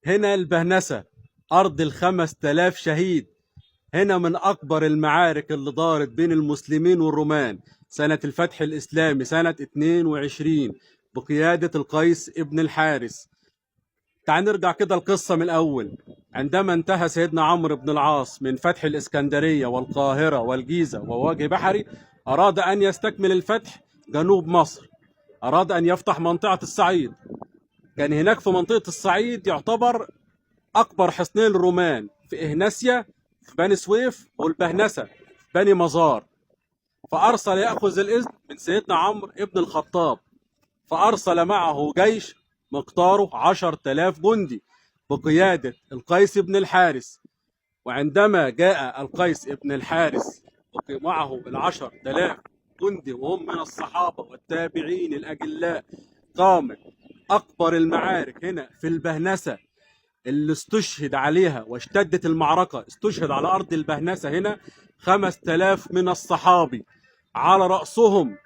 هنا البهنسة، أرض ال5000 شهيد. هنا من أكبر المعارك اللي دارت بين المسلمين والرومان سنة الفتح الإسلامي سنة 22 بقيادة القيس ابن الحارس. تعال نرجع كده القصة من الأول. عندما انتهى سيدنا عمرو بن العاص من فتح الإسكندرية والقاهرة والجيزة ووجه بحري، أراد أن يستكمل الفتح جنوب مصر، أراد أن يفتح منطقة الصعيد. كان هناك في منطقة الصعيد يعتبر أكبر حصنين الرومان في إهناسيا في بني سويف، والبهنسة في بني مزار. فأرسل يأخذ الإذن من سيدنا عمرو ابن الخطاب، فأرسل معه جيش مقداره 10,000 جندي بقيادة القيس بن الحارس. وعندما جاء القيس بن الحارس معه ال10,000 جندي وهم من الصحابة والتابعين الأجلاء، قامت أكبر المعارك هنا في البهنسة اللي استشهد عليها واشتدت المعركة. استشهد على أرض البهنسة هنا 5,000 من الصحابي، على رأسهم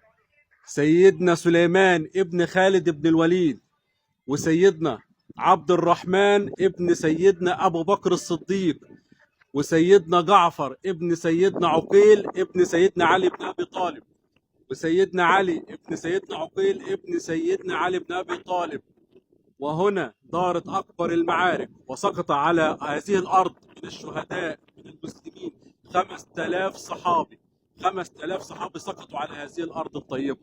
سيدنا سليمان ابن خالد بن الوليد، وسيدنا عبد الرحمن ابن سيدنا أبو بكر الصديق، وسيدنا جعفر ابن سيدنا عقيل ابن سيدنا علي بن أبي طالب، وسيدنا علي ابن سيدنا عقيل ابن سيدنا علي بن أبي طالب. وهنا دارت أكبر المعارك، وسقط على هذه الأرض من الشهداء من المسلمين 5,000 صحابي. 5,000 صحابي سقطوا على هذه الأرض الطيبة.